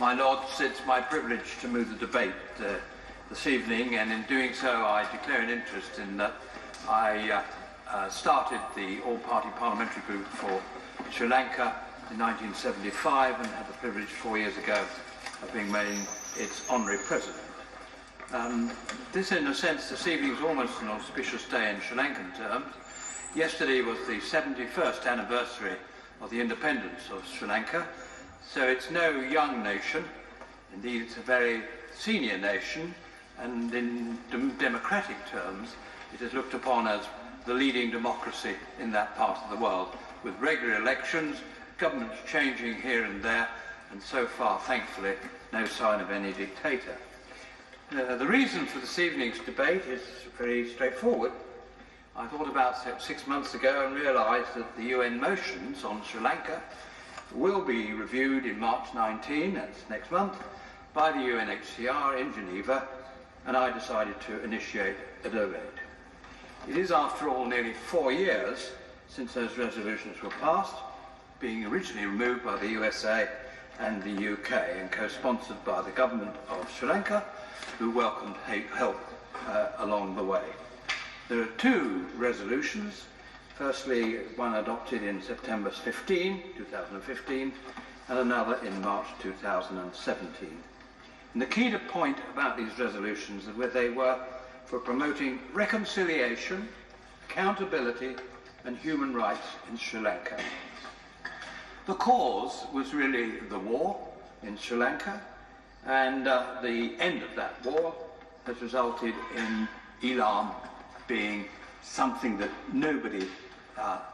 My Lords, it's my privilege to move the debate this evening, and in doing so I declare an interest in that I started the all-party parliamentary group for Sri Lanka in 1975 and had the privilege 4 years ago of being made its honorary president. This, in a sense, this evening is almost an auspicious day in Sri Lankan terms. Yesterday was the 71st anniversary of the independence of Sri Lanka, so it's no young nation. Indeed, it's a very senior nation, and in democratic terms, it is looked upon as the leading democracy in that part of the world, with regular elections, governments changing here and there, and so far, thankfully, no sign of any dictator. The reason for this evening's debate is very straightforward. I thought about 6 months ago and realised that the UN motions on Sri Lanka will be reviewed in March 19, that's next month, by the UNHRC in Geneva, and I decided to initiate a debate. It is, after all, nearly 4 years since those resolutions were passed, being originally removed by the USA and the UK and co-sponsored by the government of Sri Lanka, who welcomed help along the way. There are two resolutions. Firstly, one adopted in September 2015, and another in March 2017. And the key point about these resolutions is where they were for promoting reconciliation, accountability, and human rights in Sri Lanka. The cause was really the war in Sri Lanka, and the end of that war has resulted in Elam being something that nobody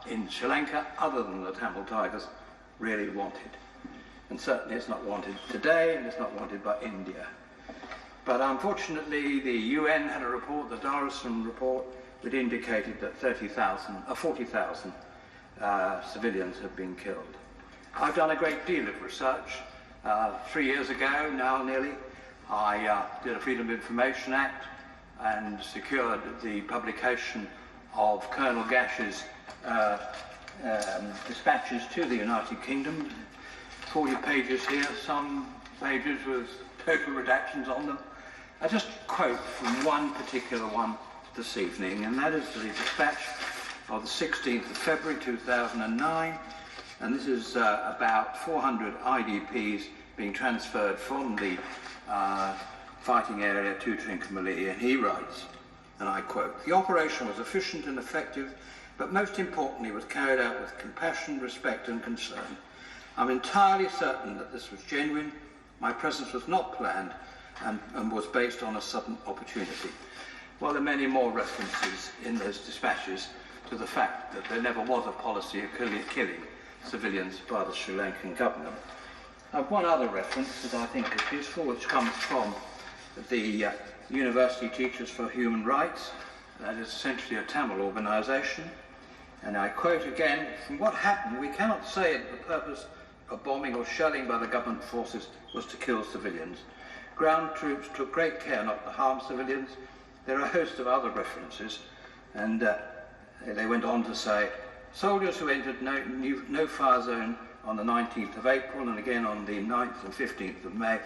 in Sri Lanka, other than the Tamil Tigers, really wanted. And certainly it's not wanted today, and it's not wanted by India. But unfortunately, the UN had a report, the Darusman report, that indicated that 40,000 civilians have been killed. I've done a great deal of research. 3 years ago, now nearly, I did a Freedom of Information Act and secured the publication of Colonel Gash's dispatches to the United Kingdom. 40 pages here, some pages with total redactions on them. I just quote from one particular one this evening, and that is the dispatch of the 16th of February 2009, and this is about 400 IDPs being transferred from the fighting area to Trincomalee, and he writes, and I quote, "The operation was efficient and effective, but most importantly was carried out with compassion, respect and concern. I'm entirely certain that this was genuine. My presence was not planned and was based on a sudden opportunity." Well, there are many more references in those dispatches to the fact that there never was a policy of killing civilians by the Sri Lankan government. I have one other reference that I think is useful, which comes from the University Teachers for Human Rights. That is essentially a Tamil organisation. And I quote again, "From what happened, we cannot say that the purpose of bombing or shelling by the government forces was to kill civilians. Ground troops took great care not to harm civilians." There are a host of other references, and they went on to say, "Soldiers who entered no-fire zone on the 19th of April and again on the 9th and 15th of May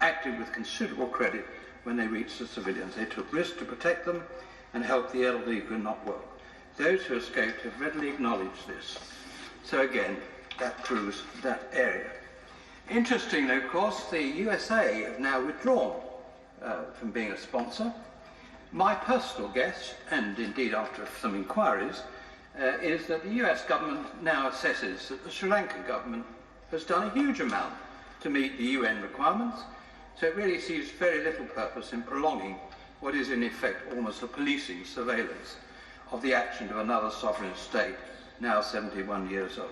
acted with considerable credit when they reached the civilians. They took risks to protect them and help the elderly who could not walk. Those who escaped have readily acknowledged this." So again, that proves that area. Interestingly, of course, the USA have now withdrawn from being a sponsor. My personal guess, and indeed after some inquiries, is that the US government now assesses that the Sri Lankan government has done a huge amount to meet the UN requirements, so it really sees very little purpose in prolonging what is in effect almost a policing surveillance of the action of another sovereign state, now 71 years old.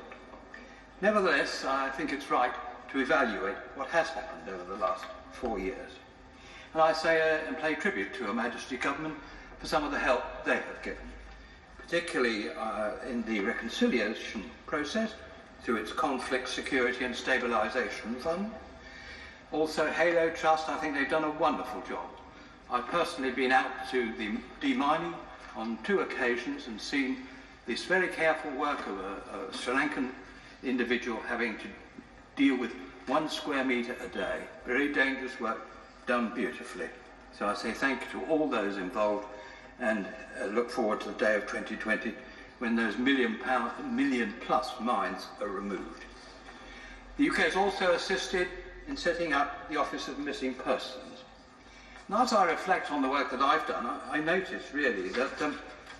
Nevertheless, I think it's right to evaluate what has happened over the last 4 years. And I say and pay tribute to Her Majesty Government for some of the help they have given, particularly in the reconciliation process through its Conflict, Security and Stabilisation Fund. Also, Halo Trust, I think they've done a wonderful job. I've personally been out to the demining on 2 occasions and seen this very careful work of a Sri Lankan individual having to deal with 1 square metre a day. Very dangerous work, done beautifully. So I say thank you to all those involved, and look forward to the day of 2020 when those million plus mines are removed. The UK has also assisted in setting up the Office of Missing Persons. Now, as I reflect on the work that I've done, I notice really that there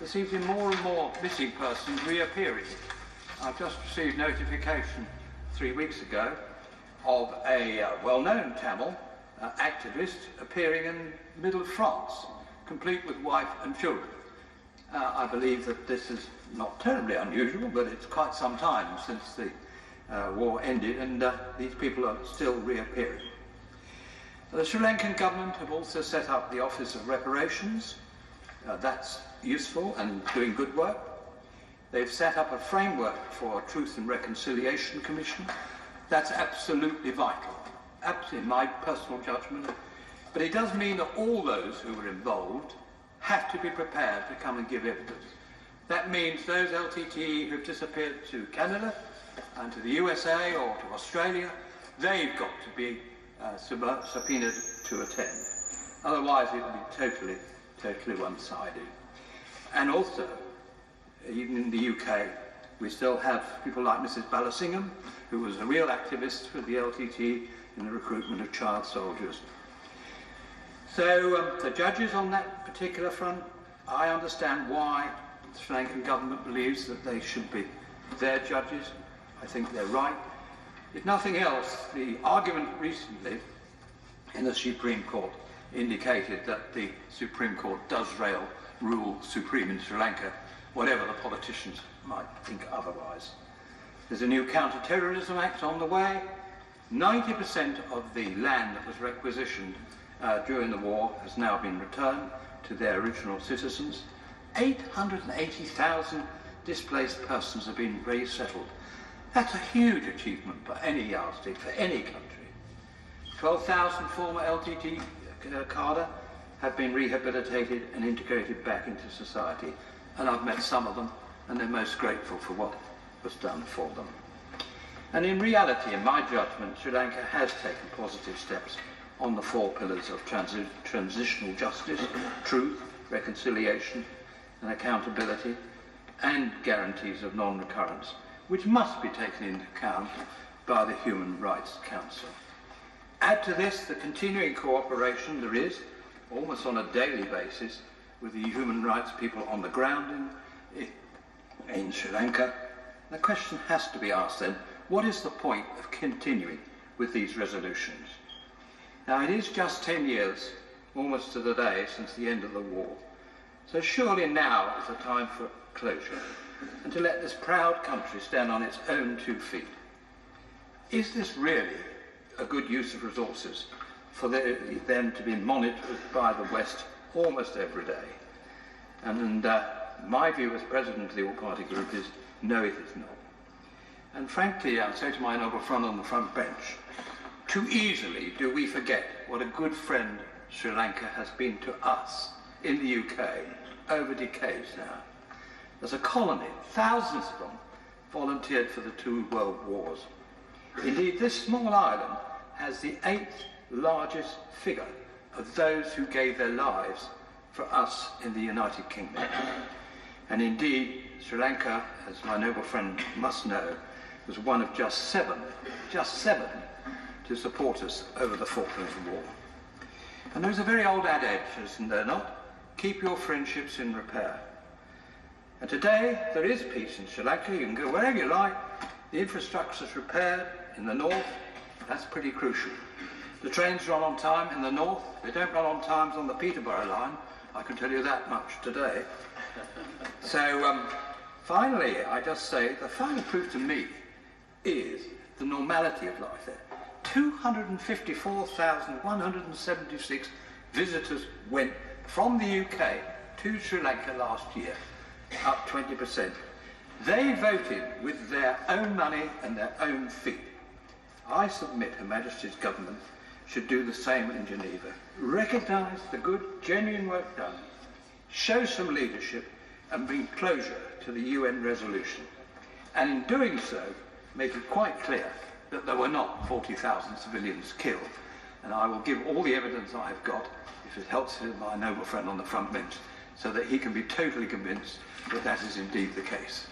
seems to be more and more missing persons reappearing. I've just received notification 3 weeks ago of a well-known Tamil activist appearing in the middle of France, complete with wife and children. I believe that this is not terribly unusual, but it's quite some time since the war ended, and these people are still reappearing. The Sri Lankan government have also set up the Office of Reparations. That's useful and doing good work. They've set up a framework for a Truth and Reconciliation Commission. That's absolutely vital, absolutely my personal judgment. But it does mean that all those who are involved have to be prepared to come and give evidence. That means those LTTE who've disappeared to Canada and to the USA or to Australia, they've got to be subpoenaed to attend. Otherwise it will be totally one-sided. And also, even in the UK, we still have people like Mrs. Balasingham, who was a real activist for the LTTE in the recruitment of child soldiers. So the judges on that particular front, I understand why the Sri Lankan government believes that they should be their judges. I think they're right. If nothing else, the argument recently in the Supreme Court indicated that the Supreme Court does rule supreme in Sri Lanka, whatever the politicians might think otherwise. There's a new Counter-Terrorism Act on the way. 90% of the land that was requisitioned during the war has now been returned to their original citizens. 880,000 displaced persons have been resettled. That's a huge achievement for any yardstick, for any country. 12,000 former LTT cadre have been rehabilitated and integrated back into society. And I've met some of them, and they're most grateful for what was done for them. And in reality, in my judgment, Sri Lanka has taken positive steps on the 4 pillars of transitional justice, truth, reconciliation, and accountability, and guarantees of non-recurrence, which must be taken into account by the Human Rights Council. Add to this the continuing cooperation there is, almost on a daily basis, with the human rights people on the ground in Sri Lanka. The question has to be asked then, what is the point of continuing with these resolutions? Now, it is just 10 years, almost to the day, since the end of the war. So surely now is the time for closure, and to let this proud country stand on its own 2 feet. Is this really a good use of resources for them to be monitored by the West almost every day? And my view as president of the All-Party Group is, no, it is not. And frankly, I'll say to my noble friend on the front bench, too easily do we forget what a good friend Sri Lanka has been to us in the UK over decades now. As a colony, thousands of them volunteered for the 2 world wars. Indeed, this small island has the 8th largest figure of those who gave their lives for us in the United Kingdom. And indeed, Sri Lanka, as my noble friend must know, was one of just seven to support us over the Falklands War. And there's a very old adage, isn't there not? Keep your friendships in repair. And today, there is peace in Sri Lanka. You can go wherever you like. The infrastructure is repaired in the north. That's pretty crucial. The trains run on time in the north. They don't run on times on the Peterborough line. I can tell you that much today. So, finally, I just say, the final proof to me is the normality of life there. 254,176 visitors went from the UK to Sri Lanka last year, up 20%. They voted with their own money and their own feet. I submit Her Majesty's government should do the same in Geneva. Recognise the good, genuine work done, show some leadership, and bring closure to the UN resolution. And in doing so, make it quite clear that there were not 40,000 civilians killed. And I will give all the evidence I've got, if it helps my noble friend on the front bench, so that he can be totally convinced that that is indeed the case.